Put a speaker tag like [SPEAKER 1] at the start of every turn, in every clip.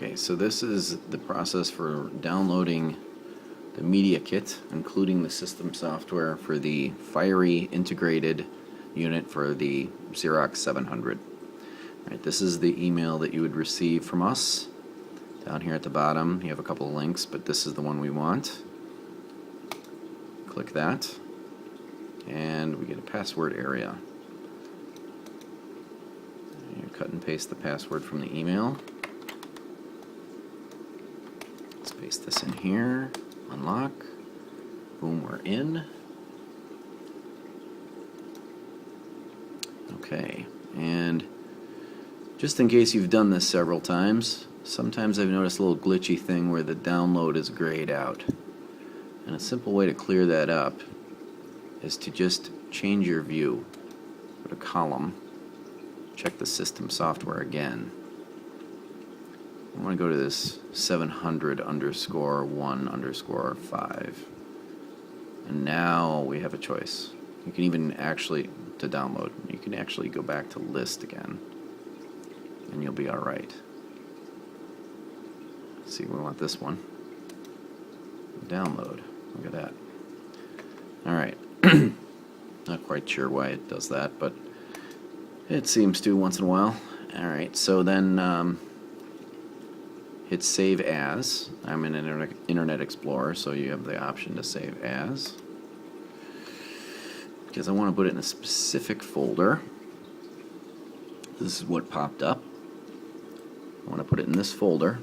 [SPEAKER 1] Okay, so this is the process for downloading the media kit, including the system software for the Fiery integrated unit for the Xerox 700. Right, this is the email that you would receive from us. Down here at the bottom, you have a couple of links, but this is the one we want. Click that, and we get a password area. You cut and paste the password from the email. Let's paste this in here. Unlock. Boom, we're in. Okay, and just in case you've done this several times, sometimes I've noticed a little glitchy thing where the download is grayed out. And a simple way to clear that up is to just change your view. Go to column, check the system software again. I want to go to this 700_1_5. And now we have a choice. You can even actually, to download, you can actually go back to list again. And you'll be alright. See, we want this one. Download. Look at that. Alright. Not quite sure why it does that, but it seems to once in a while. Alright, so then hit Save As. I'm in Internet Explorer, so you have the option to Save As. Because I want to put it in a specific folder. This is what popped up. I want to put it in this folder.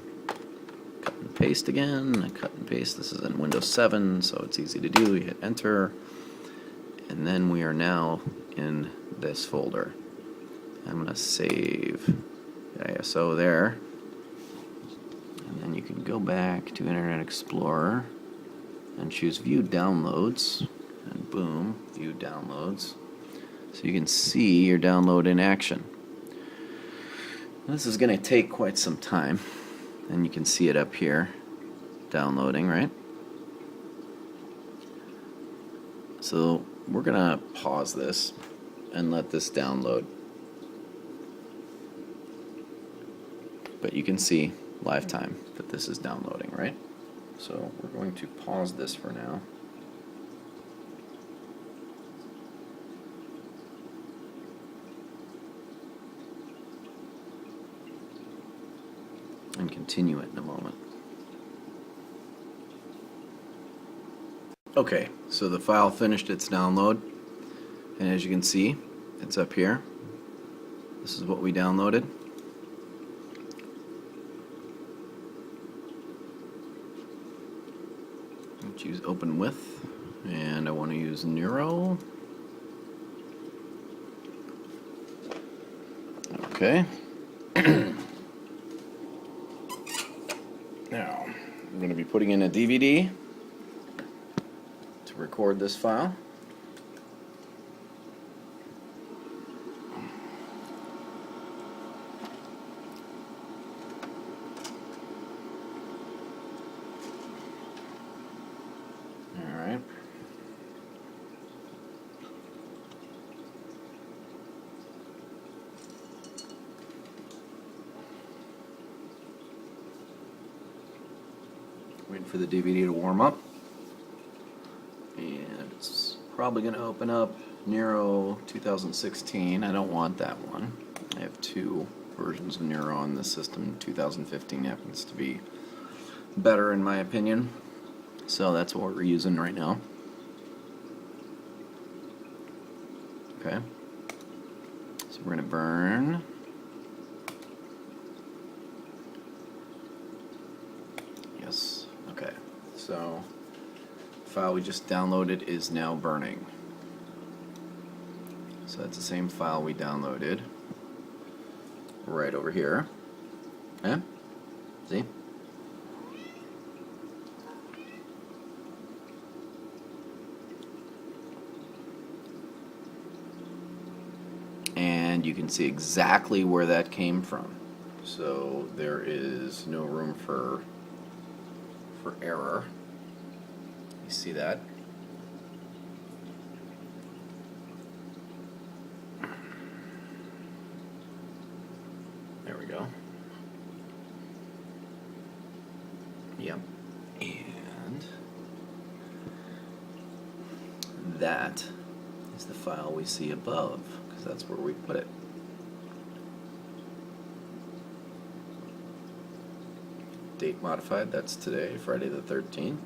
[SPEAKER 1] Cut and paste again. Cut and paste. This is in Windows 7, so it's easy to do. You hit Enter. And then we are now in this folder. I'm going to save the ISO there. And then you can go back to Internet Explorer and choose View Downloads. And boom, View Downloads. So you can see your download in action. This is going to take quite some time. And you can see it up here, downloading, right? So we're going to pause this and let this download. But you can see live time that this is downloading, right? So we're going to pause this for now. And continue it in a moment. Okay, so the file finished its download, and as you can see, it's up here. This is what we downloaded. Choose Open With, and I want to use Neuro. Okay. Now, I'm going to be putting in a DVD to record this file. Alright. Waiting for the DVD to warm up. And it's probably going to open up Nero 2016. I don't want that one. I have two versions of Nero on this system. 2015 happens to be better in my opinion. So that's what we're using right now. Okay. So we're going to burn. Yes. Okay. So the file we just downloaded is now burning. So that's the same file we downloaded right over here. Okay? See? And you can see exactly where that came from. So there is no room for error. You see that? There we go. Yep. And that is the file we see above, because that's where we put it. Date modified, that's today, Friday the 13th.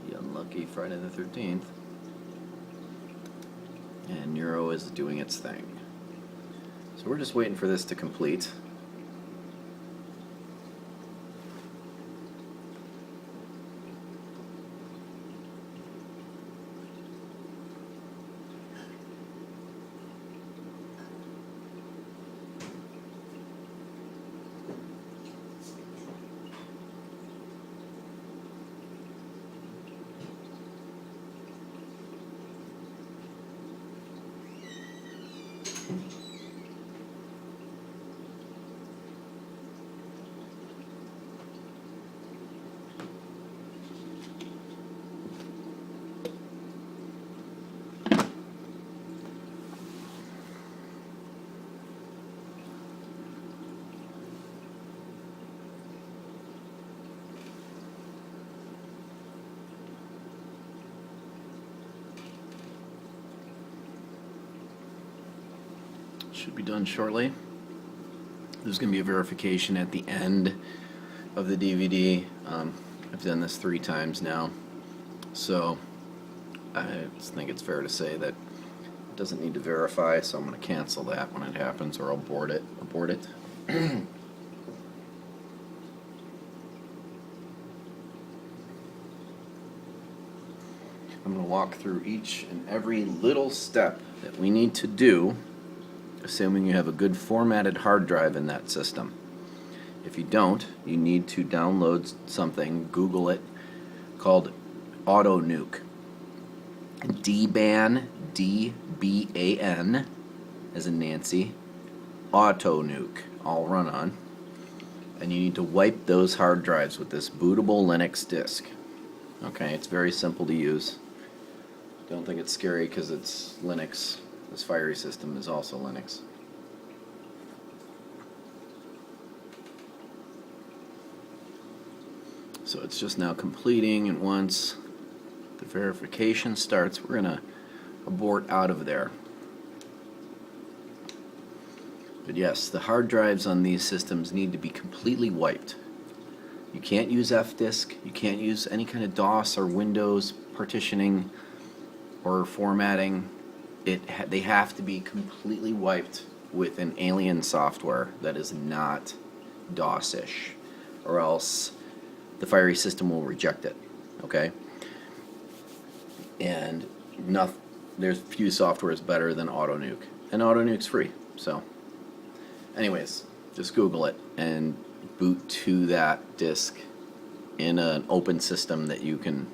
[SPEAKER 1] The unlucky Friday the 13th. And Neuro is doing its thing. So we're just waiting for this to complete. Should be done shortly. There's going to be a verification at the end of the DVD. I've done this 3 times now, so I just think it's fair to say that it doesn't need to verify, so I'm going to cancel that when it happens, or I'll abort it. I'm going to walk through each and every little step that we need to do, assuming you have a good formatted hard drive in that system. If you don't, you need to download something, Google it, called Auto Nuke. D-ban, D-B-A-N, as in Nancy, Auto Nuke, all run on. And you need to wipe those hard drives with this bootable Linux disk. Okay, it's very simple to use. Don't think it's scary because it's Linux. This fiery system is also Linux. So it's just now completing, and once the verification starts, we're going to abort out of there. But yes, the hard drives on these systems need to be completely wiped. You can't use F-disk, you can't use any kind of DOS or Windows partitioning or formatting. They have to be completely wiped with an alien software that is not DOS-ish, or else the fiery system will reject it. Okay? And there's few softwares better than Auto Nuke, and Auto Nuke's free. So, anyways, just Google it and boot to that disk in an open system that you can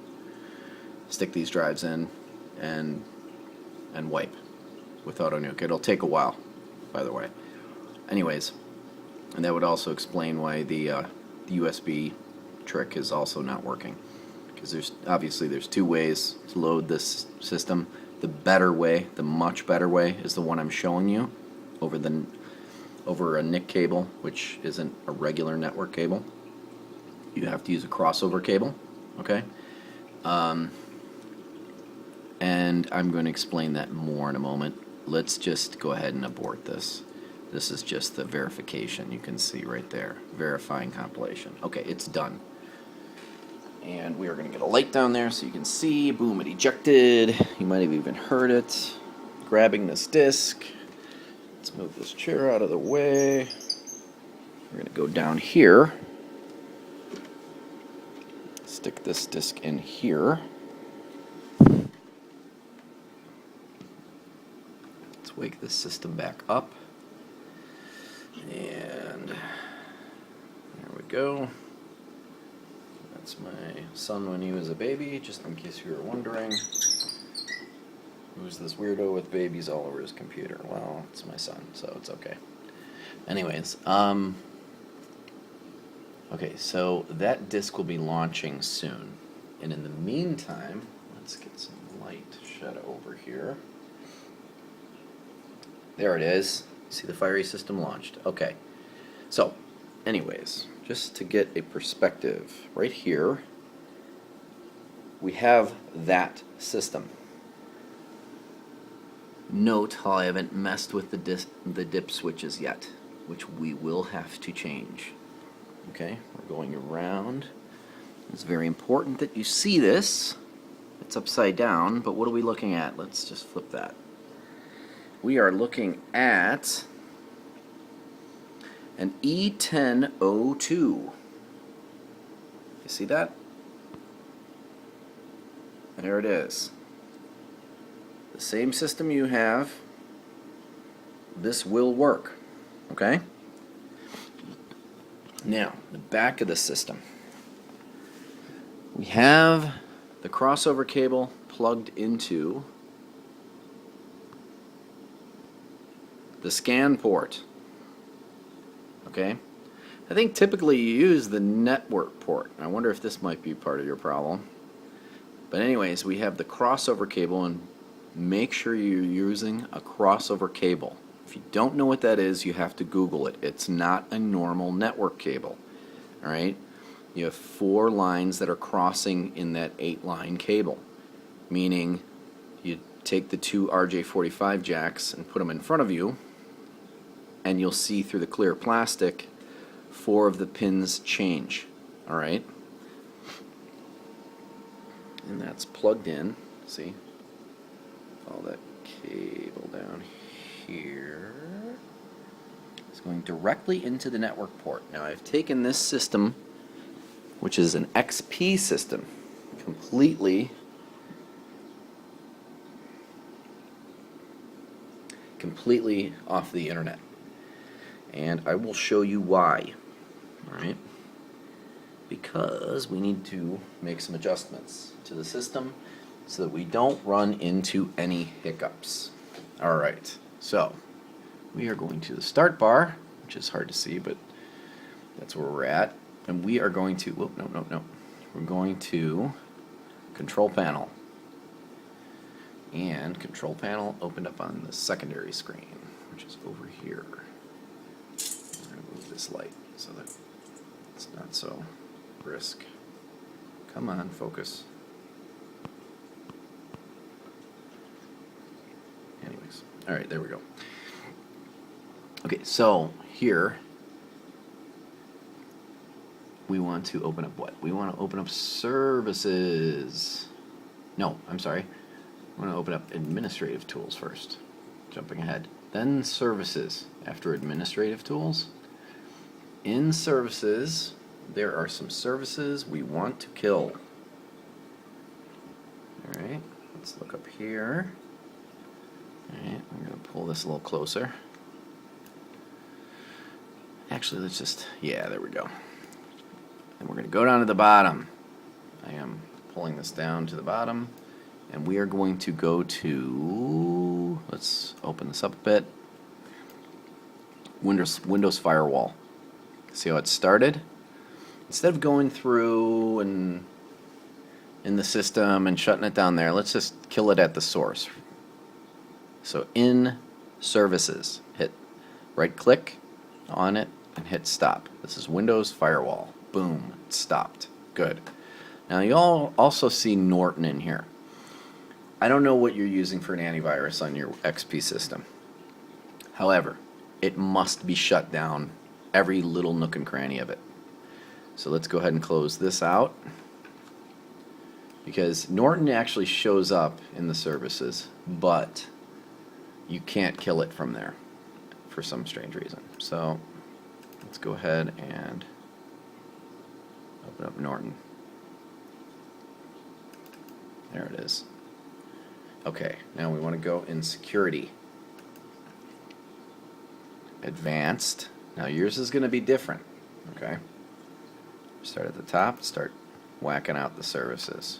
[SPEAKER 1] stick these drives in and wipe with Auto Nuke. It'll take a while, by the way. Anyways, and that would also explain why the USB trick is also not working, because there's 2 ways to load this system. The better way, the much better way, is the one I'm showing you over a NIC cable, which isn't a regular network cable. You have to use a crossover cable, okay? And I'm going to explain that more in a moment. Let's just go ahead and abort this. This is just the verification. You can see right there, verifying compilation. Okay, it's done. And we are going to get a light down there so you can see. Boom, it ejected. You might have even heard it. Grabbing this disk. Let's move this chair out of the way. We're going to go down here. Stick this disk in here. Let's wake this system back up. And there we go. That's my son when he was a baby, just in case you were wondering. Who's this weirdo with babies all over his computer? Well, it's my son, so it's okay. Anyways, okay, so that disk will be launching soon. And in the meantime, let's get some light shed over here. There it is. See, the fiery system launched. Okay. So, anyways, just to get a perspective, right here, we have that system. Note how I haven't messed with the dip switches yet, which we will have to change. Okay, we're going around. It's very important that you see this. It's upside down, but what are we looking at? Let's just flip that. We are looking at an E1002. You see that? There it is. The same system you have, this will work. Okay? Now, the back of the system. We have the crossover cable plugged into the scan port. Okay? I think typically you use the network port. I wonder if this might be part of your problem. But anyways, we have the crossover cable, and make sure you're using a crossover cable. If you don't know what that is, you have to Google it. It's not a normal network cable. Alright? You have 4 lines that are crossing in that 8-line cable. Meaning, you take the 2 RJ45 jacks and put them in front of you, and you'll see through the clear plastic 4 of the pins change. Alright? And that's plugged in. See? All that cable down here is going directly into the network port. Now I've taken this system, which is an XP system, completely off the internet. And I will show you why. Alright? Because we need to make some adjustments to the system so that we don't run into any hiccups. Alright, so we are going to the start bar, which is hard to see, but that's where we're at. And we are going to, whoop, no. We're going to control panel. And control panel opened up on the secondary screen, which is over here. We're going to move this light so that it's not so brisk. Come on, focus. Anyways, alright, there we go. Okay, so here we want to open up what? We want to open up services. No, I'm sorry. I want to open up administrative tools first. Jumping ahead. Then services. After administrative tools. In services, there are some services we want to kill. Alright, let's look up here. Alright, I'm going to pull this a little closer. Actually, let's just, yeah, there we go. And we're going to go down to the bottom. I am pulling this down to the bottom. And we are going to go to, let's open this up a bit. Windows Firewall. See how it started? Instead of going through and in the system and shutting it down there, let's just kill it at the source. So in services, hit right click on it and hit stop. This is Windows Firewall. Boom, it stopped. Good. Now you all also see Norton in here. I don't know what you're using for an antivirus on your XP system. However, it must be shut down, every little nook and cranny of it. So let's go ahead and close this out, because Norton actually shows up in the services, but you can't kill it from there for some strange reason. So let's go ahead and open up Norton. There it is. Okay, now we want to go in security. Advanced. Now yours is going to be different. Okay. Start at the top, start whacking out the services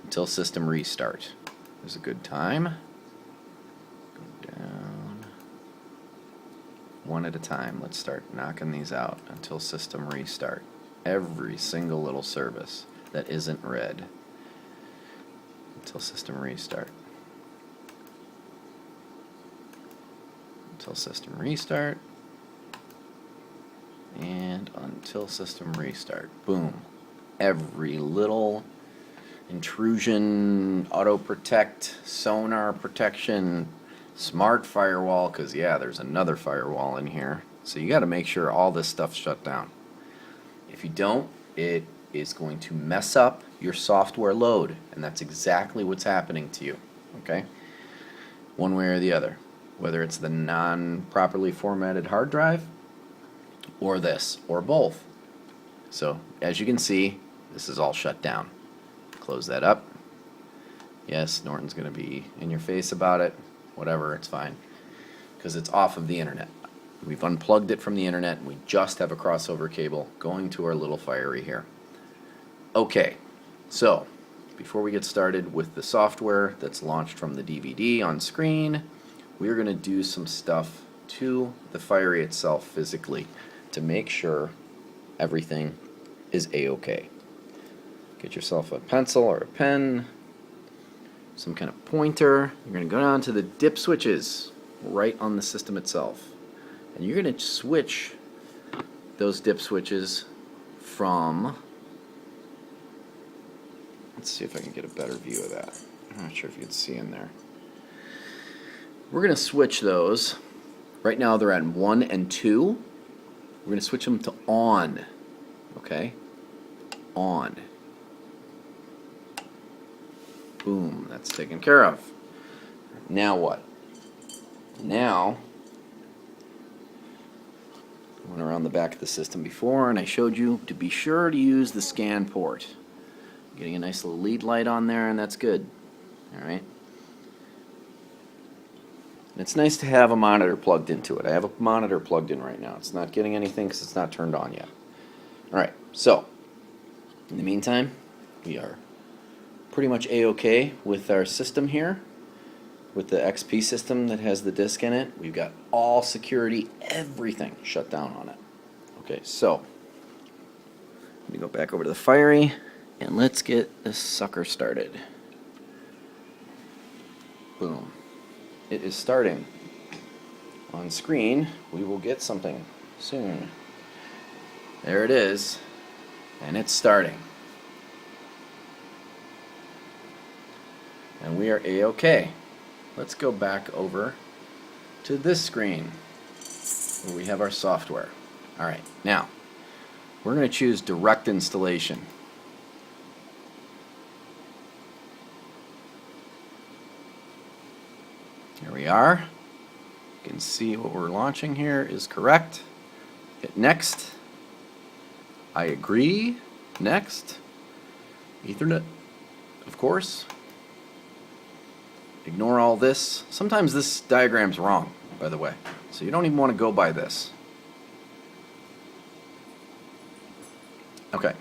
[SPEAKER 1] until system restart. There's a good time. Go down one at a time. Let's start knocking these out until system restart. Every single little service that isn't red until system restart. Until system restart. And until system restart. Boom. Every little intrusion, auto protect, sonar protection, smart firewall, because yeah, there's another firewall in here. So you got to make sure all this stuff's shut down. If you don't, it is going to mess up your software load, and that's exactly what's happening to you. Okay? One way or the other. Whether it's the non-properly formatted hard drive, or this, or both. So, as you can see, this is all shut down. Close that up. Yes, Norton's going to be in your face about it. Whatever, it's fine. Because it's off of the internet. We've unplugged it from the internet, and we just have a crossover cable going to our little Fiery here. Okay, so before we get started with the software that's launched from the DVD on screen, we're going to do some stuff to the Fiery itself physically to make sure everything is A-OK. Get yourself a pencil or a pen, some kind of pointer. You're going to go down to the dip switches right on the system itself. And you're going to switch those dip switches from... Let's see if I can get a better view of that. I'm not sure if you can see in there. We're going to switch those. Right now they're at 1 and 2. We're going to switch them to on. Okay? On. Boom. That's taken care of. Now what? Now, I went around the back of the system before and I showed you to be sure to use the scan port. Getting a nice little lead light on there, and that's good. Alright? It's nice to have a monitor plugged into it. I have a monitor plugged in right now. It's not getting anything because it's not turned on yet. Alright, so in the meantime, we are pretty much A-OK with our system here. With the XP system that has the disk in it, we've got all security, everything shut down on it. Okay, so let me go back over to the Fiery and let's get this sucker started. Boom. It is starting. On screen, we will get something soon. There it is, and it's starting. And we are A-OK. Let's go back over to this screen where we have our software. Alright, now we're going to choose direct installation. Here we are. You can see what we're launching here is correct. Hit next. I agree. Next. Ethernet, of course. Ignore all this. Sometimes this diagram's wrong, by the way. So you don't even want to go by this. Okay.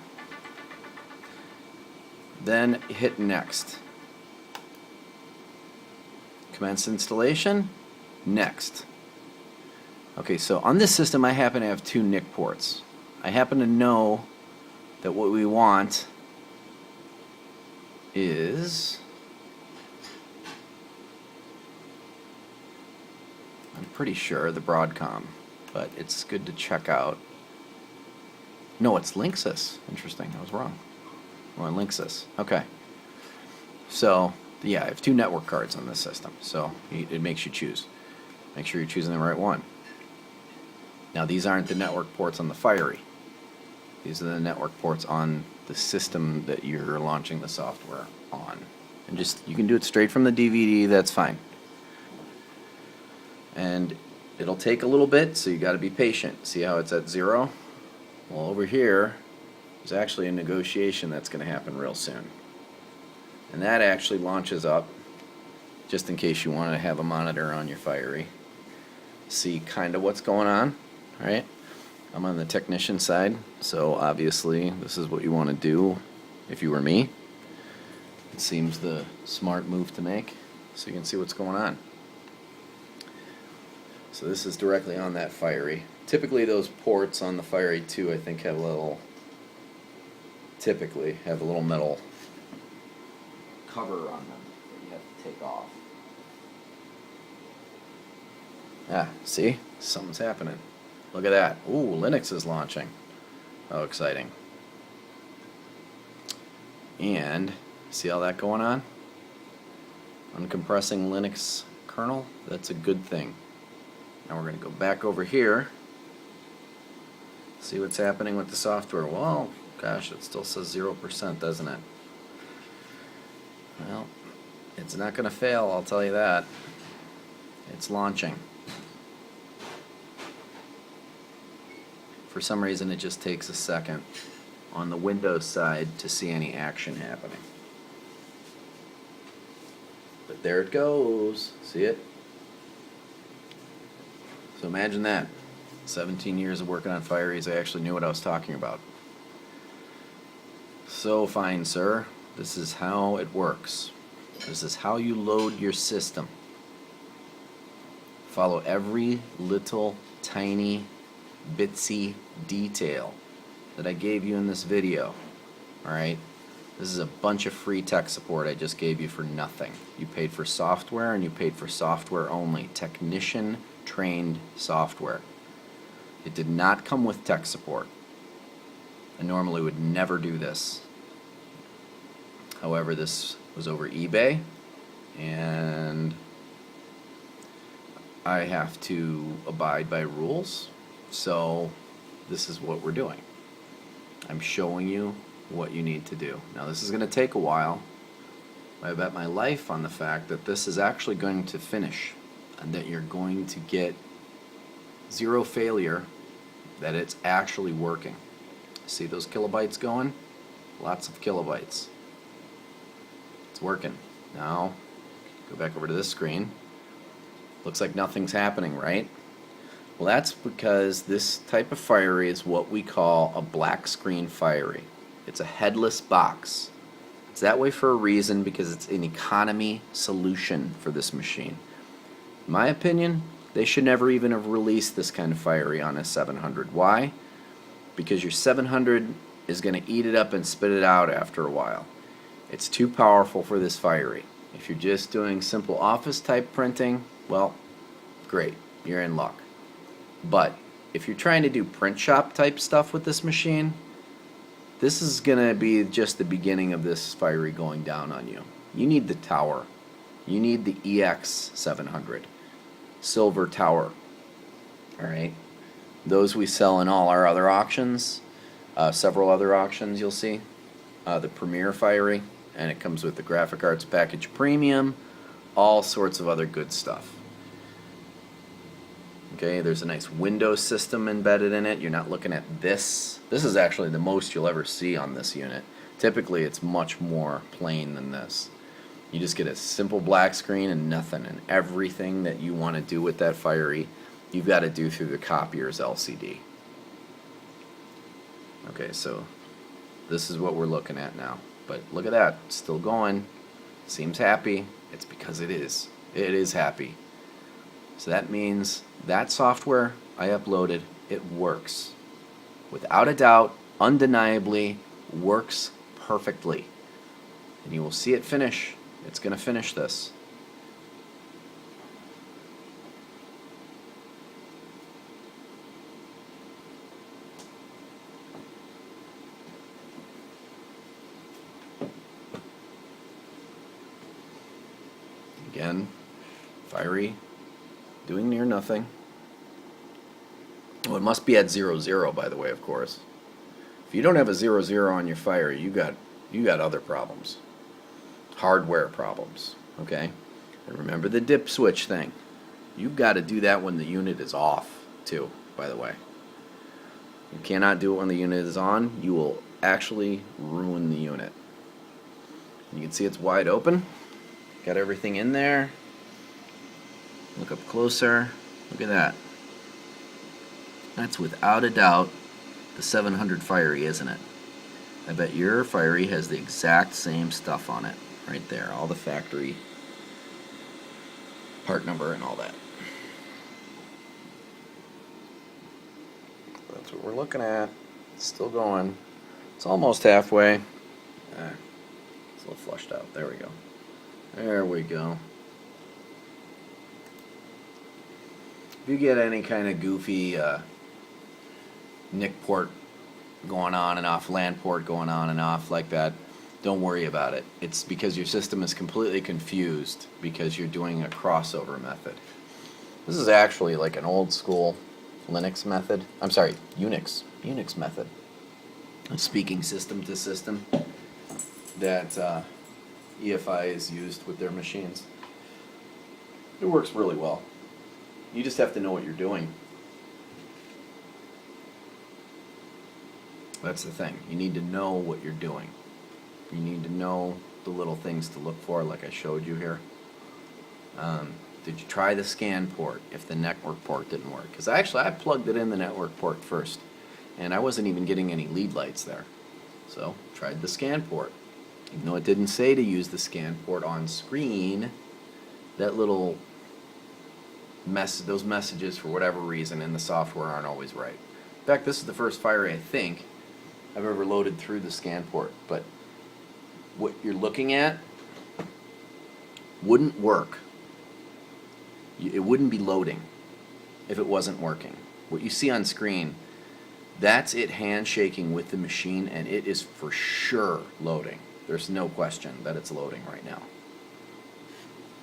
[SPEAKER 1] Then hit next. Commence installation. Next. Okay, so on this system I happen to have 2 NIC ports. I happen to know that what we want is... I'm pretty sure the Broadcom, but it's good to check out. No, it's Linksys. Interesting, I was wrong. We're on Linksys. Okay. So, yeah, I have 2 network cards on this system, so it makes you choose. Make sure you're choosing the right one. Now, these aren't the network ports on the Fiery. These are the network ports on the system that you're launching the software on. And just, you can do it straight from the DVD, that's fine. And it'll take a little bit, so you got to be patient. See how it's at 0? Well, over here, there's actually a negotiation that's going to happen real soon. And that actually launches up, just in case you want to have a monitor on your Fiery. See kind of what's going on, right? I'm on the technician side, so obviously this is what you want to do if you were me. It seems the smart move to make, so you can see what's going on. So this is directly on that Fiery. Typically those ports on the Fiery 2 I think have a little, typically have a little metal cover on them that you have to take off. Ah, see? Something's happening. Look at that. Ooh, Linux is launching. How exciting. And see all that going on? Uncompressing Linux kernel, that's a good thing. Now we're going to go back over here, see what's happening with the software. Well, gosh, it still says 0%, doesn't it? Well, it's not going to fail, I'll tell you that. It's launching. For some reason it just takes a second on the Windows side to see any action happening. But there it goes. See it? So imagine that. 17 years of working on Fireys, I actually knew what I was talking about. So fine, sir. This is how it works. This is how you load your system. Follow every little tiny bitsy detail that I gave you in this video. Alright? This is a bunch of free tech support I just gave you for nothing. You paid for software, and you paid for software only. Technician trained software. It did not come with tech support. I normally would never do this. However, this was over eBay, and I have to abide by rules, so this is what we're doing. I'm showing you what you need to do. Now this is going to take a while. I bet my life on the fact that this is actually going to finish, and that you're going to get zero failure, that it's actually working. See those kilobytes going? Lots of kilobytes. It's working. Now, go back over to this screen. Looks like nothing's happening, right? Well, that's because this type of Fiery is what we call a black screen Fiery. It's a headless box. It's that way for a reason, because it's an economy solution for this machine. In my opinion, they should never even have released this kind of Fiery on a 700. Why? Because your 700 is going to eat it up and spit it out after a while. It's too powerful for this Fiery. If you're just doing simple office type printing, well, great, you're in luck. But if you're trying to do print shop type stuff with this machine, this is going to be just the beginning of this Fiery going down on you. You need the tower. You need the EX700. Silver tower. Alright? Those we sell in all our other auctions. Several other auctions you'll see. The Premier Fiery, and it comes with the Graphic Arts Package Premium, all sorts of other good stuff. Okay, there's a nice Windows system embedded in it. You're not looking at this. This is actually the most you'll ever see on this unit. Typically it's much more plain than this. You just get a simple black screen and nothing, and everything that you want to do with that Fiery, you've got to do through the copier's LCD. Okay, so this is what we're looking at now. But look at that, it's still going. Seems happy. It's because it is. It is happy. So that means that software I uploaded, it works. Without a doubt, undeniably works perfectly. And you will see it finish. It's going to finish this. Again, Fiery, doing near nothing. Oh, it must be at 0, by the way, of course. If you don't have a 0 on your Fiery, you got other problems. Hardware problems, okay? And remember the dip switch thing. You've got to do that when the unit is off, too, by the way. You cannot do it when the unit is on. You will actually ruin the unit. You can see it's wide open. Got everything in there. Look up closer. Look at that. That's without a doubt the 700 Fiery, isn't it? I bet your Fiery has the exact same stuff on it. Right there. All the factory part number and all that. That's what we're looking at. It's still going. It's almost halfway. It's a little flushed out. There we go. There we go. If you get any kind of goofy NIC port going on and off, LAN port going on and off like that, don't worry about it. It's because your system is completely confused because you're doing a crossover method. This is actually like an old school Linux method. I'm sorry, Unix method. Speaking system to system that EFI is used with their machines. It works really well. You just have to know what you're doing. That's the thing. You need to know what you're doing. You need to know the little things to look for, like I showed you here. Did you try the scan port if the network port didn't work? Because actually I plugged it in the network port first, and I wasn't even getting any lead lights there. So tried the scan port. Even though it didn't say to use the scan port on screen, that little those messages for whatever reason in the software aren't always right. In fact, this is the first Fire I think I've ever loaded through the scan port, but what you're looking at wouldn't work. It wouldn't be loading if it wasn't working. What you see on screen, that's it handshaking with the machine, and it is for sure loading. There's no question that it's loading right now.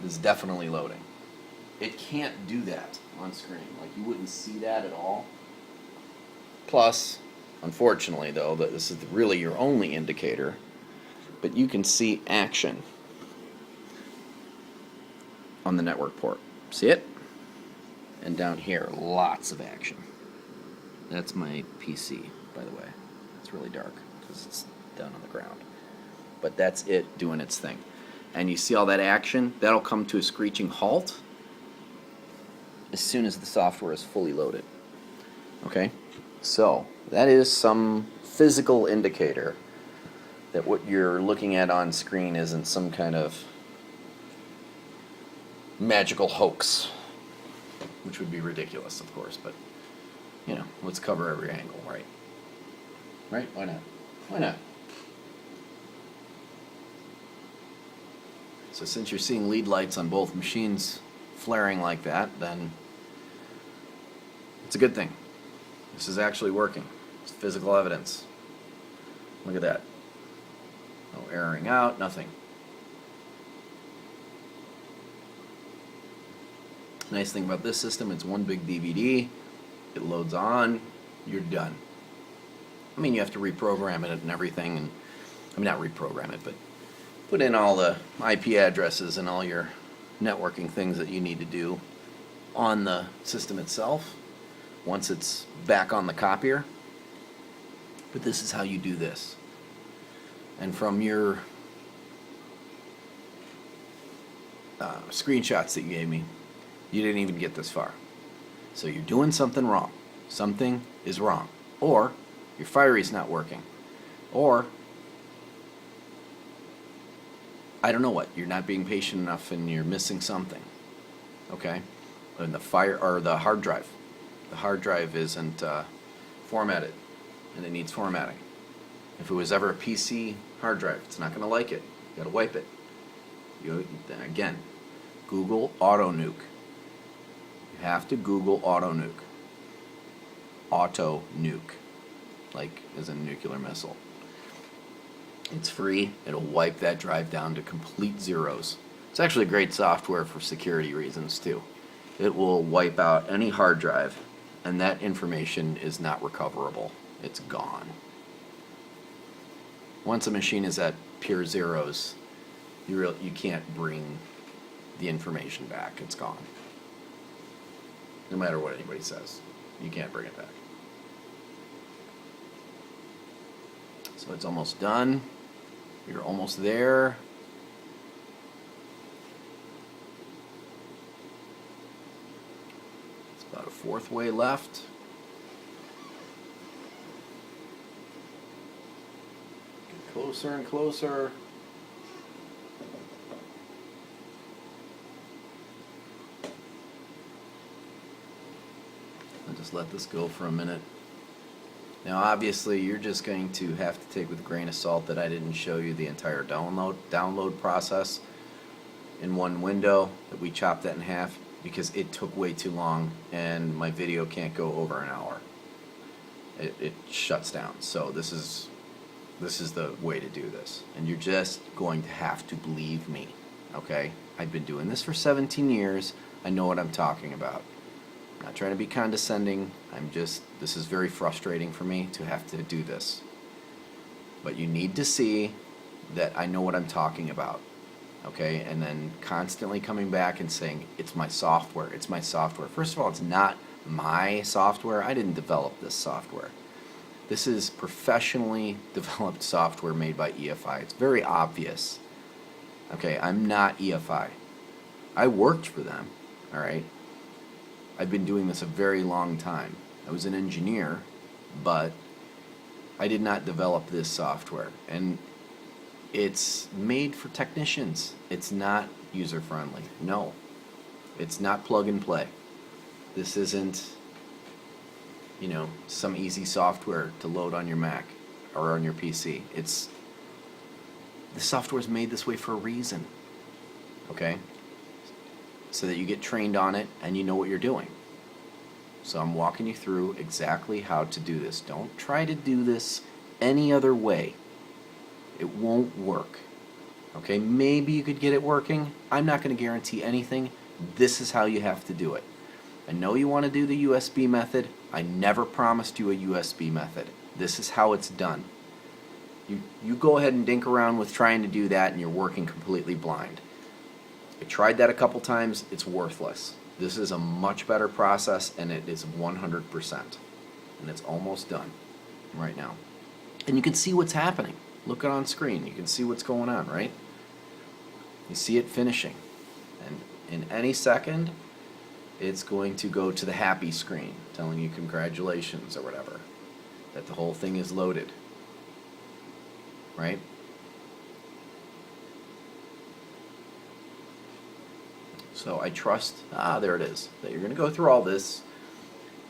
[SPEAKER 1] It's definitely loading. It can't do that on screen. Like, you wouldn't see that at all. Plus, unfortunately though, that this is really your only indicator, but you can see action on the network port. See it? And down here, lots of action. That's my PC, by the way. It's really dark because it's down on the ground. But that's it doing its thing. And you see all that action? That'll come to a screeching halt as soon as the software is fully loaded. Okay? So, that is some physical indicator that what you're looking at on screen isn't some kind of magical hoax, which would be ridiculous, of course, but, you know, let's cover every angle, right? Right? Why not? Why not? So since you're seeing lead lights on both machines flaring like that, then it's a good thing. This is actually working. It's physical evidence. Look at that. No erroring out, nothing. Nice thing about this system, it's one big DVD. It loads on, you're done. I mean, you have to reprogram it and everything, and I mean, not reprogram it, but put in all the IP addresses and all your networking things that you need to do on the system itself once it's back on the copier. But this is how you do this. And from your screenshots that you gave me, you didn't even get this far. So you're doing something wrong. Something is wrong. Or your Firey's not working. Or I don't know what. You're not being patient enough and you're missing something. Okay? And the hard drive. The hard drive isn't formatted, and it needs formatting. If it was ever a PC hard drive, it's not going to like it. You got to wipe it. Again, Google auto nuke. You have to Google auto nuke. Auto nuke, like as a nuclear missile. It's free. It'll wipe that drive down to complete zeros. It's actually great software for security reasons too. It will wipe out any hard drive, and that information is not recoverable. It's gone. Once a machine is at pure zeros, you can't bring the information back. It's gone. No matter what anybody says, you can't bring it back. So it's almost done. You're almost there. It's about a fourth way left. Get closer and closer. I'll just let this go for a minute. Now obviously you're just going to have to take with a grain of salt that I didn't show you the entire download process in one window, that we chopped that in half because it took way too long and my video can't go over an hour. it shuts down. So this is the way to do this, and you're just going to have to believe me, okay? I've been doing this for 17 years. I know what I'm talking about. I'm not trying to be condescending. This is very frustrating for me to have to do this. But you need to see that I know what I'm talking about, okay? And then constantly coming back and saying, it's my software, it's my software. First of all, it's not my software. I didn't develop this software. This is professionally developed software made by EFI. It's very obvious. Okay, I'm not EFI. I worked for them, all right? I've been doing this a very long time. I was an engineer, but I did not develop this software. And it's made for technicians. It's not user-friendly. No, it's not plug and play. This isn't, you know, some easy software to load on your Mac or on your PC. The software is made this way for a reason, okay? So that you get trained on it and you know what you're doing. So I'm walking you through exactly how to do this. Don't try to do this any other way. It won't work, okay? Maybe you could get it working. I'm not going to guarantee anything. This is how you have to do it. I know you want to do the USB method. I never promised you a USB method. This is how it's done. You go ahead and dink around with trying to do that and you're working completely blind. I tried that a couple times. It's worthless. This is a much better process, and it is 100%. And it's almost done right now. And you can see what's happening. Look on screen. You can see what's going on, right? You see it finishing. And in any second, it's going to go to the happy screen telling you congratulations or whatever, that the whole thing is loaded, right? So I trust, there it is, that you're going to go through all this,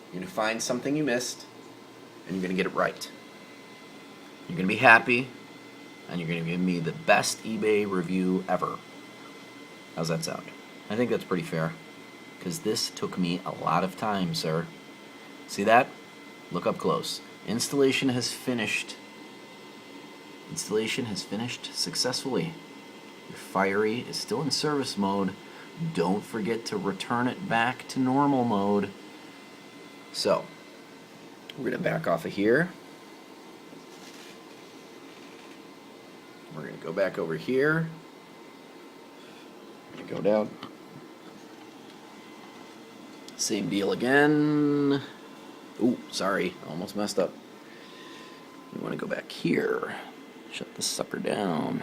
[SPEAKER 1] you're going to find something you missed, and you're going to get it right. You're going to be happy, and you're going to give me the best eBay review ever. How's that sound? I think that's pretty fair, because this took me a lot of time, sir. See that? Look up close. Installation has finished. Installation has finished successfully. Your Fiery is still in service mode. Don't forget to return it back to normal mode. So, we're going to back off of here. We're going to go back over here. We're going to go down. Same deal again. Ooh, sorry, almost messed up. We want to go back here. Shut this sucker down.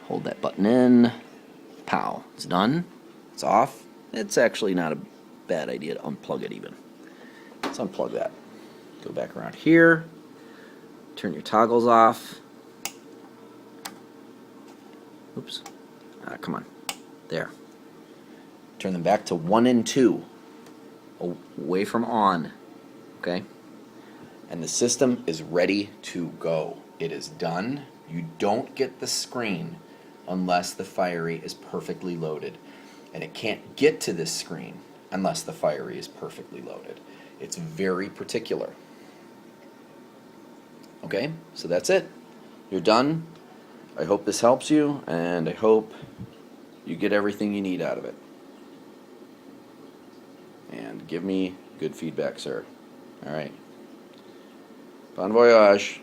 [SPEAKER 1] Hold that button in. Pow. It's done. It's off. It's actually not a bad idea to unplug it even. Let's unplug that. Go back around here. Turn your toggles off. Oops. Come on. There. Turn them back to 1 and 2. Away from on. Okay? And the system is ready to go. It is done. You don't get the screen unless the Fiery is perfectly loaded. And it can't get to this screen unless the Fiery is perfectly loaded. It's very particular. Okay, so that's it. You're done. I hope this helps you, and I hope you get everything you need out of it. And give me good feedback, sir. All right. Bon voyage.